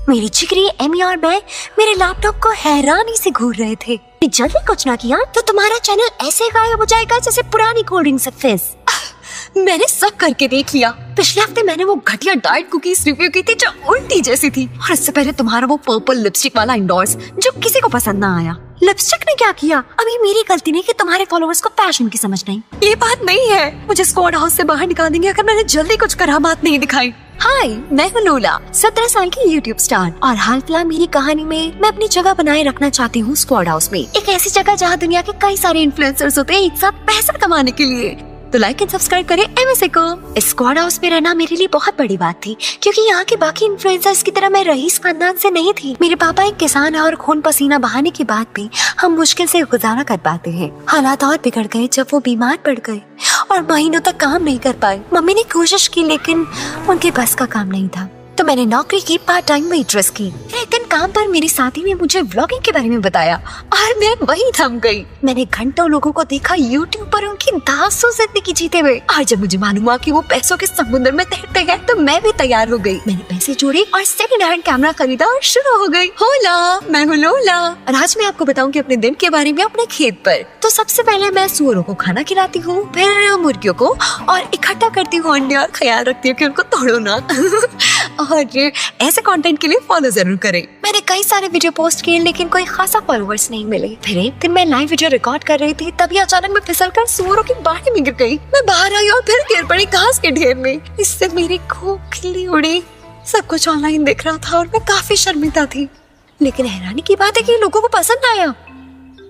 मेरी जिगरी एमी और मैं मेरे लैपटॉप को हैरानी से घूर रहे थे। जल्दी कुछ ना किया तो तुम्हारा चैनल ऐसे गायब हो जाएगा जैसे पुरानी कोल्ड ड्रिंक से फिज। मैंने सब करके देख लिया। पिछले हफ्ते मैंने वो घटिया डाइट कुकीज रिव्यू की थी जो उल्टी जैसी थी, और इससे पहले तुम्हारा वो पर्पल लिपस्टिक वाला इंडोर्स जो किसी को पसंद ना आया। लिपस्टिक ने क्या किया? अभी मेरी गलती नहीं कि तुम्हारे फॉलोअर्स को फैशन की समझ नहीं। ये बात नहीं है, मुझे स्क्वाड हाउस से बाहर निकाल देंगे अगर मैंने जल्दी कुछ करामात नहीं दिखाई। हाय, मैं हूँ लोला, 17 साल की यूट्यूब स्टार, और हाल फिलहाल मेरी कहानी में मैं अपनी जगह बनाए रखना चाहती हूँ स्क्वाड हाउस में। एक ऐसी जगह जहाँ दुनिया के कई सारे इन्फ्लुएंसर्स होते हैं एक साथ पैसा कमाने के लिए। तो लाइक एंड सब्सक्राइब करें एमएसए को। इस स्क्वाड हाउस में रहना मेरे लिए बहुत बड़ी बात थी, क्योंकि यहाँ के बाकी इन्फ्लुएंसर्स की तरह मैं रईस खानदान से नहीं थी। मेरे पापा एक किसान है और खून पसीना बहाने के बाद भी हम मुश्किल से गुजारा कर पाते हैं। हालात और बिगड़ गए जब वो बीमार पड़ गए और महीनों तक काम नहीं कर पाए। मम्मी ने कोशिश की लेकिन उनके बस का काम नहीं था, तो मैंने नौकरी की, पार्ट टाइम वेट्रेस की। एक दिन काम पर मेरी साथी ने मुझे व्लॉगिंग के बारे में बताया और मैं वहीं थम गई। मैंने घंटों लोगों को देखा यूट्यूब पर उनकी दासों जिंदगी जीते हुए, और जब मुझे मालूम हुआ कि वो पैसों के समुद्र में तैरते हैं तो मैं भी तैयार हो गई। मैंने पैसे जोड़े और सेकंड हैंड कैमरा खरीदा और शुरू हो गई। होला, मैं हूँ लोला, और आज मैं आपको बताऊंगी अपने दिन के बारे में अपने खेत पर। तो सबसे पहले मैं सुअरों को खाना खिलाती हूँ, फिर मुर्गियों को, और इकट्ठा करती हूँ अंडे और ख्याल रखती हूँ कि उनको तोड़ो ना। और ऐसे कंटेंट के लिए फॉलो जरूर करें। मैंने कई सारे वीडियो पोस्ट किए लेकिन कोई खासा फॉलोअर्स नहीं मिले। फिर एक दिन मैं लाइव वीडियो रिकॉर्ड कर रही थी, तभी अचानक मैं फिसलकर सुअरों की बाड़ी में गिर गई। मैं बाहर आई और फिर गिर पड़ी घास के ढेर में। इससे मेरी खोखली उड़ी। सब कुछ ऑनलाइन देख रहा था और मैं काफी शर्मिंदा थी, लेकिन हैरानी की बात है कि लोगों को पसंद आया।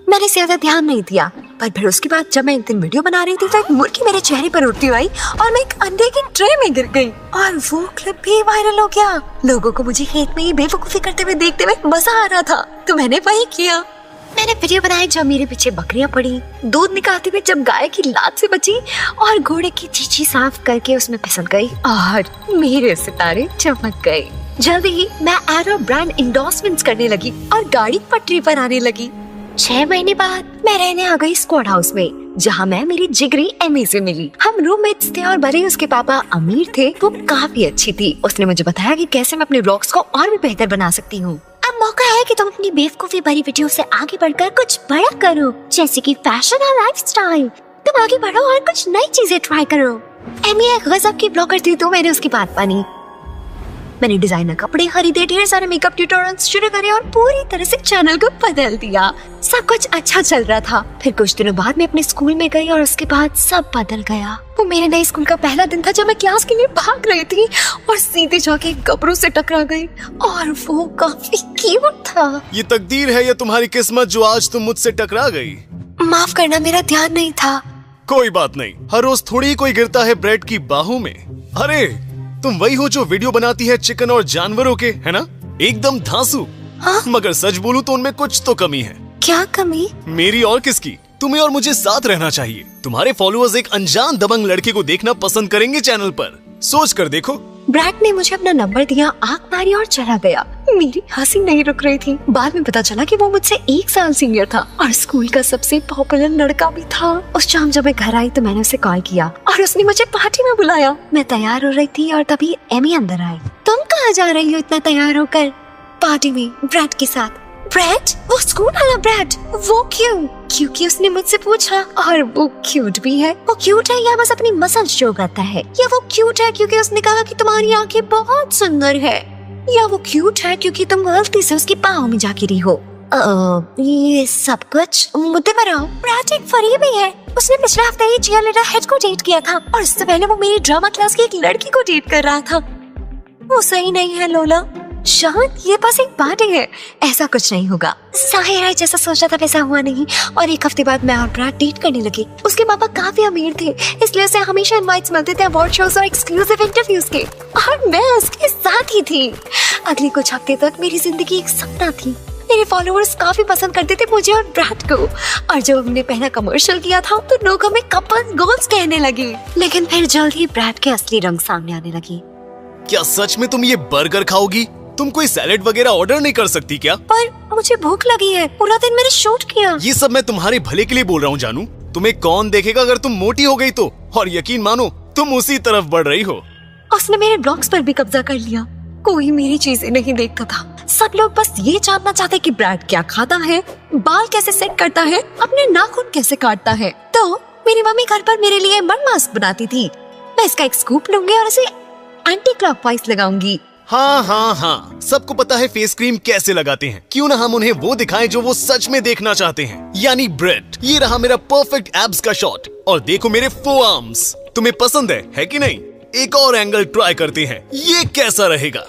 मैंने ज्यादा ध्यान नहीं दिया, पर फिर उसके बाद जब मैं एक दिन वीडियो बना रही थी तो एक मुर्गी मेरे चेहरे पर उड़ती आई और मैं एक अंडे की ट्रे में गिर गई, और वो क्लिप भी वायरल हो गया। लोगों को मुझे खेत में ही बेवकूफी करते हुए देखते हुए मजा आ रहा था, तो मैंने वही किया। मैंने वीडियो बनाई जब मेरे पीछे बकरियां पड़ी, दूध निकालते हुए जब गाय की लात से बची, और घोड़े की चींची साफ करके उसमें फिसल गई, और मेरे सितारे चमक गए। जल्दी ही मैं एरो ब्रांड इंडोर्समेंट्स करने लगी और गाड़ी पटरी पर आने लगी। 6 महीने बाद मैं रहने आ गई स्क्वाड हाउस में, जहाँ मैं मेरी जिगरी एमी से मिली। हम रूममेट्स थे और भले उसके पापा अमीर थे, वो काफी अच्छी थी। उसने मुझे बताया कि कैसे मैं अपने व्लॉग्स को और भी बेहतर बना सकती हूँ। अब मौका है कि तुम अपनी बेवकूफी भरी वीडियो से आगे बढ़कर कुछ बड़ा करो, जैसे कि फैशन और लाइफस्टाइल। तुम आगे बढ़ो और कुछ नई चीजें ट्राई करो। एमी एक गजब की ब्लॉगर थी, तो मैंने उसकी बात मानी। मैंने डिजाइनर कपड़े खरीदे, ढेर सारे मेकअप ट्यूटोरियल्स शुरू करे और पूरी तरह से चैनल को बदल दिया। सब कुछ अच्छा चल रहा था। फिर कुछ दिनों बाद मैं अपने स्कूल में गई और उसके बाद सब बदल गया। वो मेरे नए स्कूल का पहला दिन था जब मैं क्लास के लिए भाग रही थी और सीधे जाके गबरू से टकरा गई, और वो काफी क्यूट था। ये तकदीर है या तुम्हारी किस्मत जो आज तुम मुझसे टकरा गई? माफ करना, मेरा ध्यान नहीं था। कोई बात नहीं, हर रोज थोड़ी ही कोई गिरता है ब्रेड की बाहों में। अरे तुम वही हो जो वीडियो बनाती है चिकन और जानवरों के, है ना? एकदम धांसू। हाँ? मगर सच बोलूं तो उनमें कुछ तो कमी है। क्या कमी? मेरी और किसकी? तुम्हें और मुझे साथ रहना चाहिए। तुम्हारे फॉलोअर्स एक अनजान दबंग लड़के को देखना पसंद करेंगे चैनल पर। सोच कर देखो। ब्रैड ने मुझे अपना नंबर दिया, आंख मारी और चला गया। मेरी हंसी नहीं रुक रही थी। बाद में पता चला कि वो मुझसे 1 साल सीनियर था और स्कूल का सबसे पॉपुलर लड़का भी था। उस शाम जब मैं घर आई तो मैंने उसे कॉल किया और उसने मुझे पार्टी में बुलाया। मैं तैयार हो रही थी और तभी एमी अंदर आई। तुम कहाँ जा रही हो इतना तैयार होकर? पार्टी में ब्रैड के साथ। ब्रैड? वो स्कूल वाला ब्रैड? वो क्यों? क्योंकि उसने मुझसे पूछा, और वो क्यूट भी है। वो क्यूट है या बस अपनी मसल शो करता है? या वो क्यूट है क्योंकि उसने कहा कि तुम्हारी आंखें बहुत सुंदर है? या वो क्यूट है क्योंकि तुम गलती से उसकी पाँव में जा गिरी हो? ये सब कुछ मुद्दे पर आओ। ब्रैड एक फरीबी है। उसने पिछले हफ्ते ही चियरलीडर हेड को डेट किया था, और उससे पहले वो मेरी ड्रामा क्लास की एक लड़की को डेट कर रहा था। वो सही नहीं है लोला। शांत, ये बस एक पार्टी है, ऐसा कुछ नहीं होगा। जाहिर है जैसा सोचा था वैसा हुआ नहीं, और एक हफ्ते बाद मैं और ब्रैड डेट करने लगे। उसके पापा काफी अमीर थे, इसलिए उसे हमेशा इनवाइट्स मिलते थे अवार्ड शोज और एक्सक्लूसिव इंटरव्यूज के, और मैं उसके साथ ही थी। अगले कुछ हफ्ते तक मेरी जिंदगी एक सपना थी। मेरे फॉलोअर्स काफी पसंद करते थे मुझे और ब्रैड को, और जब हमने पहला कमर्शियल किया था तो लोग हमें कपल गोल्स कहने लगे। लेकिन फिर जल्द ही ब्रैड के असली रंग सामने आने लगे। क्या सच में तुम ये बर्गर खाओगी? तुम कोई सैलेड वगैरह ऑर्डर नहीं कर सकती क्या? पर मुझे भूख लगी है, पूरा दिन मैंने शूट किया। ये सब मैं तुम्हारे भले के लिए बोल रहा हूँ जानू। तुम्हें कौन देखेगा अगर तुम मोटी हो गई तो? और यकीन मानो तुम उसी तरफ बढ़ रही हो। उसने मेरे ब्लॉग्स पर भी कब्जा कर लिया। कोई मेरी चीजें नहीं देखता था। सब लोग बस ये जानना चाहते कि ब्रैड क्या खाता है, बाल कैसे सेट करता है, अपने नाखून कैसे काटता है। तो मेरी मम्मी घर पर मेरे लिए मड मास्क बनाती थी। मैं इसका एक स्कूप लूंगी और इसे एंटी क्लॉकवाइज लगाऊंगी। हाँ, सबको पता है फेस क्रीम कैसे लगाते हैं। क्यों ना हम उन्हें वो दिखाएं जो वो सच में देखना चाहते हैं, यानी ब्रेड। ये रहा मेरा परफेक्ट एब्स का शॉट और देखो मेरे 4 आर्म्स। तुम्हें पसंद है कि नहीं? एक और एंगल ट्राई करते हैं, ये कैसा रहेगा?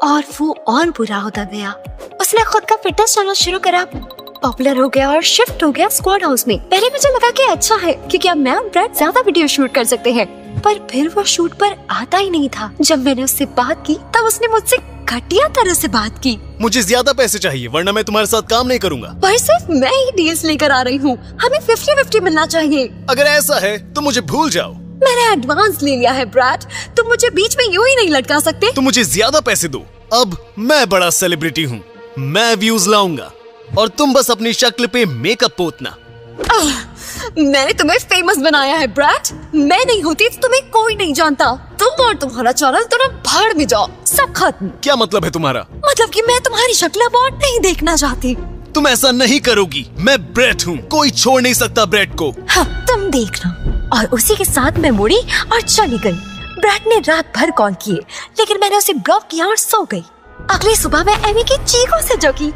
और वो और बुरा होता गया। उसने खुद का फिटनेस चैनल शुरू करा, पॉपुलर हो गया और शिफ्ट हो गया स्क्वाड हाउस में। पहले मुझे लगा कि अच्छा है क्योंकि अब मैं और ब्रैड ज्यादा वीडियो शूट कर सकते हैं, पर फिर वो शूट पर आता ही नहीं था। जब मैंने उससे बात की तब उसने मुझसे घटिया तरह से बात की। मुझे ज्यादा पैसे चाहिए वरना मैं तुम्हारे साथ काम नहीं करूंगा। पर सिर्फ मैं ही डील्स लेकर आ रही हूँ, हमें 50-50 मिलना चाहिए। अगर ऐसा है तो मुझे भूल जाओ। मैंने एडवांस ले लिया है ब्रैड, तुम मुझे बीच में यूं ही नहीं लटका सकते। तुम मुझे ज्यादा पैसे दो। अब मैं बड़ा सेलिब्रिटी हूँ, मैं व्यूज लाऊंगा और तुम बस अपनी शक्ल पे मेकअप पोतना। मैंने तुम्हें फेमस बनाया है ब्रैड, मैं नहीं होती तो तुम्हें कोई नहीं जानता। तुम और तुम्हारा चैनल दोनों भाड़ में जाओ, सब खत्म। क्या मतलब है तुम्हारा? मतलब कि मैं तुम्हारी शक्ल अब और नहीं देखना चाहती। तुम ऐसा नहीं करोगी, मैं ब्रेड हूँ, कोई छोड़ नहीं सकता ब्रेड को। हाँ, तुम देखना। और उसी के साथ मैं मुड़ी और चली गई। ब्रैड ने रात भर कॉल किए लेकिन मैंने उसे ब्लॉक किया और सो गई। अगली सुबह मैं एमी की चीखों से जगी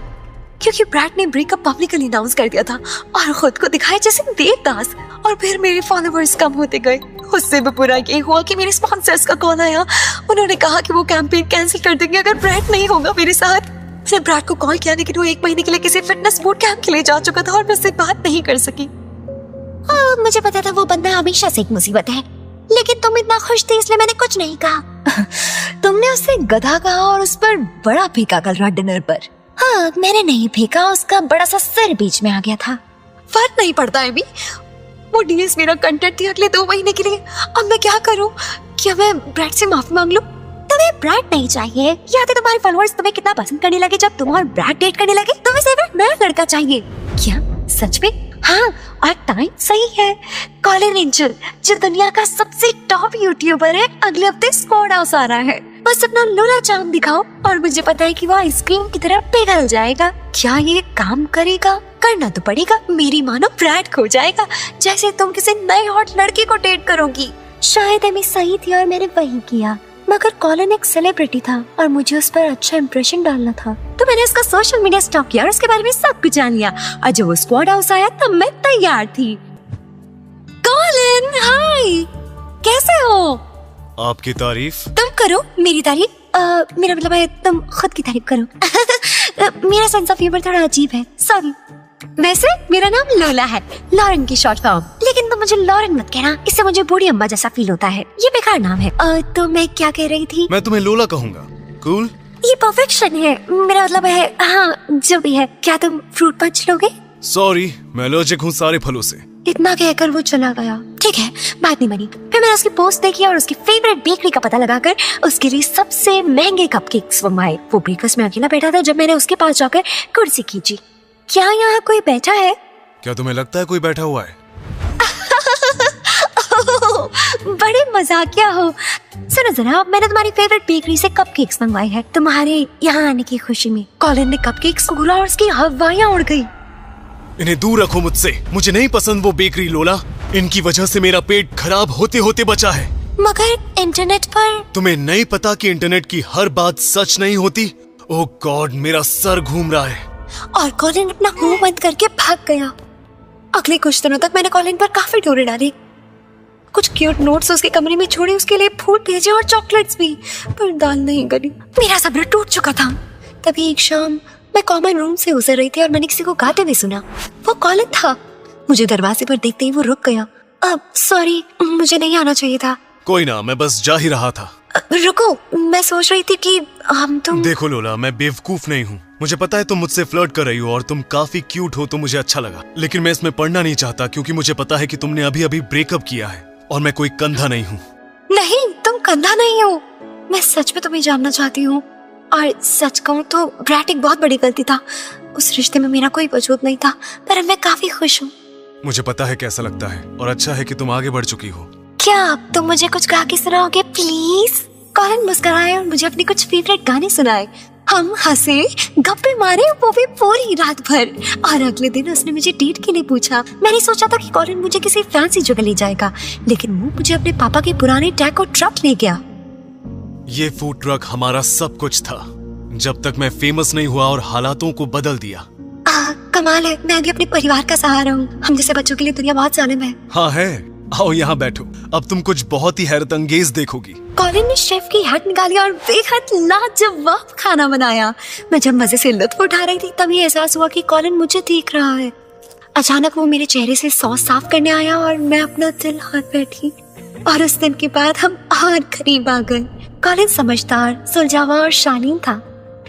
क्योंकि ब्रैड ने ब्रेकअप पब्लिकली अनाउंस कर दिया था और खुद को दिखाया जैसे देवदास। और फिर मेरे फॉलोवर्स कम होते गए। उससे भी बुरा ये हुआ कि मेरे स्पॉन्सर्स का कॉल आया। उन्होंने कहा कि वो कैंपेन कैंसिल कर देंगे अगर ब्रैड नहीं होगा मेरे साथ। मैंने ब्रैड को कॉल किया लेकिन वो 1 महीने के लिए किसी फिटनेस बूट कैंप के लिए जा चुका था और मैं उससे बात नहीं कर सकी। मुझे पता था वो बंदा हमेशा से एक मुसीबत है, लेकिन तुम इतना खुश थी इसलिए मैंने कुछ नहीं कहा। तुमने उससे गधा कहा और उस पर बड़ा फेंका कल रात डिनर पर। हाँ, मैंने नहीं फेंका, उसका बड़ा सा सिर बीच में आ गया था। फर्क नहीं पड़ता है भी, वो डील्स मेरा कंटेंट थी अगले 2 महीने के लिए। अब मैं क्या करूँ? क्या मैं ब्रैड से माफी मांग लूं? तुम्हें ब्रैड नहीं चाहिए, या तो तुम्हारे फॉलोअर्स तुम्हें कितना पसंद करने लगे जब तुम और ब्रैड डेट करने लगे। तुम्हें सिर्फ नया लड़का चाहिए क्या? सच में? हाँ, और टाइम सही है। कॉलिन एंजल जो दुनिया का सबसे टॉप यूट्यूबर है, अगले हफ्ते स्क्वाड हाउस आ रहा है। बस अपना लोला चाम दिखाओ और मुझे पता है कि वो आइसक्रीम की तरह पिघल जाएगा। क्या ये काम करेगा? करना तो पड़ेगा। मेरी मानो ब्रैड खो जाएगा जैसे तुम किसी नए हॉट लड़के को डेट करोगी। शायद एमी सही थी और मैंने वही किया, मगर कॉलिन एक सेलिब्रिटी था और मुझे उस पर अच्छा इंप्रेशन डालना था। तो मैंने उसका सोशल मीडिया स्टॉक किया और उसके बारे में सब कुछ जान लिया। और जब वो स्क्वाड हाउस आया तब मैं तैयार थी। कॉलिन, हाय, कैसे हो? आपकी तारीफ? तुम करो मेरी तारीफ। मेरा मतलब है तुम खुद की तारीफ करो। मेरा सेंस ऑफ ह्यूमर थोड़ा अजीब है, सॉरी। वैसे मेरा नाम लोला है, लॉरेन की शॉर्ट फॉर्म। लेकिन तुम मुझे लॉरेन मत कहना, इससे मुझे बूढ़ी अम्मा जैसा फील होता है। ये बेकार नाम है। तो मैं क्या कह रही थी? मैं तुम्हें लोला कहूँगा। कूल? ये परफेक्शन है, मेरा मतलब है। हाँ, जो भी है। क्या तुम फ्रूट पंच लोगे? सॉरी, मैं एलर्जिक हूँ सारे फलों से। इतना कहकर वो चला गया। ठीक है, बात नहीं बनी। फिर मैंने उसकी पोस्ट देखी और उसकी फेवरेट बेकरी का पता लगाकर उसके लिए सबसे महंगे कपकेक्स मंगवाए। वो ब्रेकफास्ट में अकेला बैठा था जब मैंने उसके पास जाकर कुर्सी खींची। क्या यहाँ कोई बैठा है? क्या तुम्हें लगता है कोई बैठा हुआ है? बड़े मजाकिया हो। सुनो जरा, मैंने तुम्हारी फेवरेट बेकरी से कपकेक्स मंगवाए हैं तुम्हारे यहाँ आने की खुशी में। कॉलिन ने कपकेक्स को घूरा और उसकी हवाइयाँ उड़ गई। इन्हें दूर रखो मुझसे, मुझे नहीं पसंद वो बेकरी लोला। इनकी वजह से मेरा पेट खराब होते होते बचा है। मगर इंटरनेट पर? तुम्हें नहीं पता कि इंटरनेट की हर बात सच नहीं होती? ओह गॉड, मेरा सर घूम रहा है। और कॉलिन अपना मुंह बंद करके भाग गया। अगले कुछ दिनों तक मैंने कॉलिन पर काफी डोरे डाले, कुछ क्यूट नोट्स उसके कमरे में छोड़े, उसके लिए फूल भेजे और चॉकलेट्स भी, पर दाल नहीं गली। मेरा सब्र टूट चुका था। तभी एक शाम मैं कॉमन रूम से गुजर रही थी और मैंने किसी को गाते हुए सुना। वो कॉलिन था। मुझे दरवाजे पर देखते ही वो रुक गया। अब सॉरी, मुझे नहीं आना चाहिए था। कोई ना, मैं बस जा ही रहा था। रुको, मैं सोच रही थी कि हम तुम। देखो लोला, मैं बेवकूफ नहीं हूँ। मुझे पता है तुम मुझसे फ्लर्ट कर रही हो और तुम काफी क्यूट हो तो मुझे अच्छा लगा, लेकिन मैं इसमें पढ़ना नहीं चाहता क्योंकि मुझे पता है कि तुमने अभी अभी ब्रेकअप किया है और मैं कोई कंधा नहीं हूँ। नहीं, तुम कंधा नहीं हो। मैं सच में तुम्हें जानना चाहती हूँ और सच कहूँ तो ब्रैड एक बहुत बड़ी गलती था। उस रिश्ते में मेरा कोई वजूद नहीं था, पर अब मैं काफी खुश हूँ। मुझे पता है कैसा लगता है और अच्छा है कि तुम आगे बढ़ चुकी हो। क्या अब तुम मुझे कुछ गा के सुनाओगे प्लीज? कॉलिन मुस्कुराए और मुझे अपने कुछ फेवरेट गाने सुनाए। हम हंसे, गप्पे मारे, वो भी पूरी रात भर। और अगले दिन उसने मुझे डेट के लिए पूछा। मैंने सोचा था कि कॉलिन मुझे किसी फैंसी जगह ले जाएगा, लेकिन वो मुझे अपने पापा के पुराने टैको ट्रक ले गया। ये फूड ट्रक हमारा सब कुछ था, जब तक मैं फेमस नहीं हुआ और हालातों को बदल दिया। कमाल है, मैं भी अपने परिवार का सहारा हूँ। हम जैसे बच्चों के लिए दुनिया बहुत जालिम है। हाँ है। आओ यहाँ बैठो, अब तुम कुछ बहुत ही हैरत अंगेज देखोगी। कॉलिन ने शेफ की हैट निकाली और बेहद लाजवाब खाना बनाया। मैं जब मजे से लुत्फ उठा रही थी तभी एहसास हुआ कि कॉलिन मुझे देख रहा है। अचानक वो मेरे चेहरे से सॉस साफ करने आया और मैं अपना दिल हाथ बैठी। और उस दिन के बाद हम और करीब आ गए। कॉलिन समझदार, सुलझावा और शालीन था।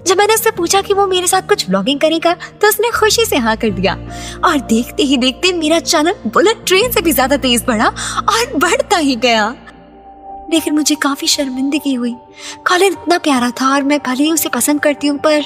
जब मैंने उससे पूछा कि वो मेरे साथ कुछ व्लॉगिंग करेगा तो उसने खुशी से हाँ कर दिया। और देखते ही देखते मेरा चैनल बुलेट ट्रेन से भी ज्यादा तेज बढ़ा और बढ़ता ही गया। लेकिन मुझे काफी शर्मिंदगी हुई। कॉलिन इतना प्यारा था और मैं भले ही उसे पसंद करती हूँ, पर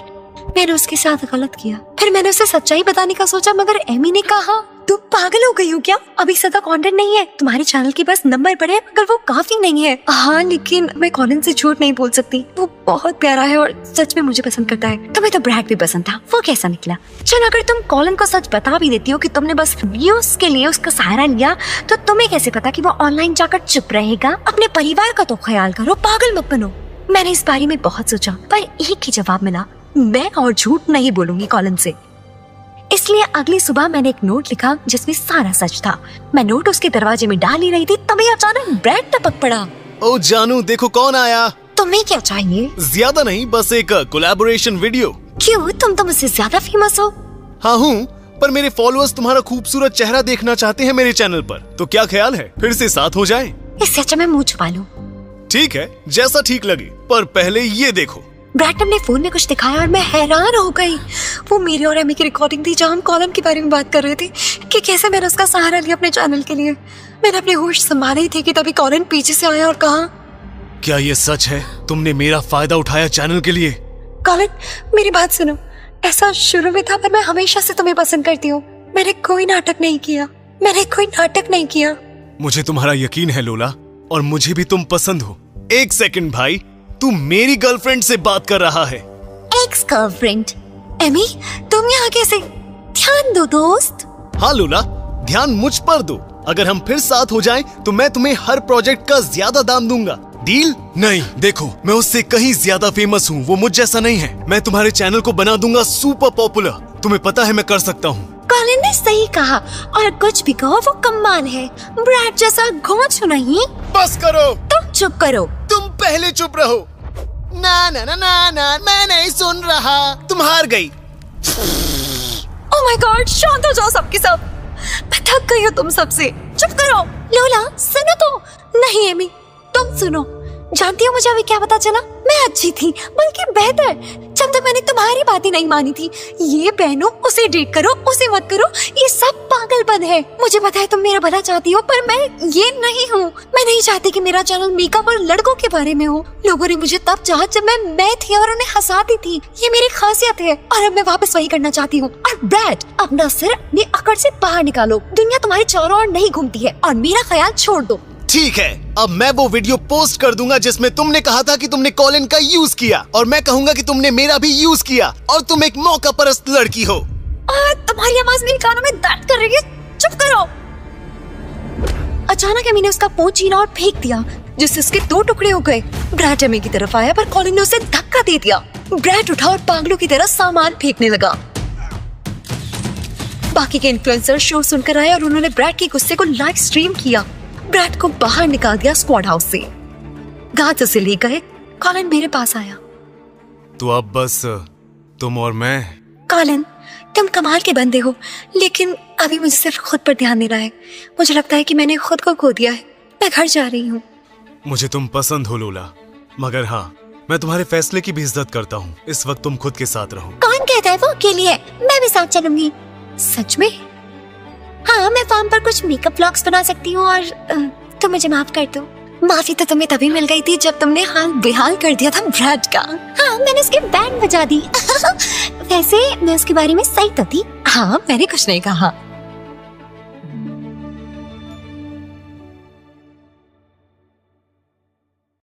मैंने उसके साथ गलत किया। फिर मैंने उसे सच्चाई बताने का सोचा, मगर एमी ने कहा तुम पागल हो गई हो क्या? अभी ज्यादा कंटेंट नहीं है, तुम्हारे चैनल के पास नंबर पड़े हैं मगर वो काफी नहीं है। हाँ, लेकिन मैं कॉलिन से झूठ नहीं बोल सकती। वो बहुत प्यारा है और सच में मुझे पसंद करता है। तुम्हें तो ब्रैड भी पसंद था, वो कैसा निकला? चलो, अगर तुम कॉलिन को सच बता भी देती हो कि तुमने बस व्यूज के लिए उसका सहारा लिया, तो तुम्हें कैसे पता कि वो ऑनलाइन जाकर चुप रहेगा? अपने परिवार का तो ख्याल करो, पागल मत बनो। मैंने इस बारे में बहुत सोचा, पर एक ही जवाब मिला, मैं और झूठ नहीं बोलूंगी कॉलिन से। इसलिए अगली सुबह मैंने एक नोट लिखा जिसमें सारा सच था। मैं नोट उसके दरवाजे में डाल ही रही थी, तभी अचानक ब्रैड टपक पड़ा। ओ जानू, देखो कौन आया। तुम्हें क्या चाहिए? ज्यादा नहीं, बस एक कोलैबोरेशन वीडियो। क्यों, तुम तो मुझसे ज्यादा फेमस हो। हाँ हूँ, पर मेरे फॉलोअर्स तुम्हारा खूबसूरत चेहरा देखना चाहते हैं मेरे चैनल पर। तो क्या ख्याल है, फिर से साथ हो जाए? इससे अच्छा मैं मुंह छुपा लूं। ठीक है, जैसा ठीक लगे, पर पहले ये देखो। ब्रैड ने फोन में कुछ दिखाया और मैं हैरान हो गई। वो मेरे और एमी की रिकॉर्डिंग थी जहाँ हम कॉलिन के बारे में बात कर रहे थे कि कैसे मैंने उसका सहारा लिया अपने चैनल के लिए। मैंने अपने होश संभाले थी कि तभी कॉलिन पीछे से आया और कहा, क्या ये सच है? तुमने मेरा फायदा उठाया चैनल के लिए? कॉलिन, मेरी बात सुनो। ऐसा शुरू में था, पर मैं हमेशा से तुम्हें पसंद करती हूँ। मैंने कोई नाटक नहीं किया। मुझे तुम्हारा यकीन है लोला, और मुझे भी तुम पसंद हो। एक सेकंड भाई, तू मेरी गर्लफ्रेंड से बात कर रहा है? Ex girlfriend? एमी, तुम यहाँ कैसे? ध्यान दो दोस्त। हाँ लोला, ध्यान मुझ पर दो। अगर हम फिर साथ हो जाएं, तो मैं तुम्हें हर प्रोजेक्ट का ज्यादा दाम दूंगा। डील? नहीं, देखो मैं उससे कहीं ज्यादा फेमस हूँ, वो मुझ जैसा नहीं है। मैं तुम्हारे चैनल को बना दूंगा सुपर पॉपुलर। तुम्हें पता है मैं कर सकता हूँ। कॉलिन ने सही कहा, और कुछ भी कहो वो कमाल है। ब्रैड जैसा घोंच नहीं। बस करो। तुम चुप करो। तुम पहले चुप रहो। ना ना ना ना ना, मैं नहीं सुन रहा। तुम हार गई। ओह माय गॉड, शांत हो जाओ सबके सब। मैं थक गई हूँ तुम सबसे। चुप करो। लोला, सुनो तो। नहीं एमी, तुम सुनो। जानती हो मुझे अभी क्या पता चला? मैं अच्छी थी, बल्कि बेहतर, जब तक मैंने तुम्हारी बात ही नहीं मानी थी। ये बहनों, उसे डेट करो, उसे मत करो, ये सब पागलपन है। मुझे पता है तुम मेरा भला चाहती हो, पर मैं ये नहीं हूँ। मैं नहीं चाहती कि मेरा चैनल मेकअप और लड़कों के बारे में हो। लोगों ने मुझे तब चाहा जब मैं थी और उन्हें हंसाती थी। ये मेरी खासियत है और अब मैं वापस वही करना चाहती हूँ। और ब्रैड, अपना सिर अपनी अकड़ से बाहर निकालो। दुनिया तुम्हारे चारों ओर नहीं घूमती है और मेरा ख्याल छोड़ दो। ठीक है, अब मैं वो वीडियो पोस्ट कर दूंगा जिसमें तुमने कहा था कि तुमने कॉलिन का यूज किया, और मैं कहूंगा कि तुमने मेरा भी यूज किया और तुम एक मौका परस्त लड़की हो। तुम्हारी आवाज मेरे कानों में दर्द कर रही है। चुप करो। अचानक एमी ने उसका फोन छीना और फेंक दिया, जिससे उसके 2 टुकड़े हो गए। ब्रैड एमी की तरफ आया, पर कॉलिन ने उसे धक्का दे दिया। ब्रैड उठा और पागलों की तरह सामान फेंकने लगा। बाकी के इन्फ्लुएंसर शो सुनकर आए और उन्होंने ब्रैड के गुस्से को लाइव स्ट्रीम किया। ब्रैड को बाहर निकाल दिया स्क्वाड हाउस से। गार्ड उसे ले गए। कॉलिन मेरे पास आया। तो अब बस तुम और मैं। कॉलिन, तुम कमाल के बंदे हो, लेकिन अभी मुझे सिर्फ खुद पर ध्यान देना है। मुझे लगता है कि मैंने खुद को खो दिया है। मैं घर जा रही हूँ। मुझे तुम पसंद हो लोला, मगर हाँ, मैं तुम्हारे फैसले की भी इज्जत करता हूँ। इस वक्त तुम खुद के साथ रहो। कौन कहता है वो अकेली है? मैं भी साथ चलूंगी। सच में? हाँ, मैं फार्म पर कुछ मेकअप व्लॉग्स बना सकती हूँ और तुम मुझे माफ कर दो। माफी तो तुम्हें तभी मिल गई थी जब तुमने हाल बेहाल कर दिया था ब्रैड का। हाँ, मैंने उसकी बैंड बजा दी। वैसे मैं उसके बारे में सही तो थी। हाँ, मैंने कुछ नहीं कहा।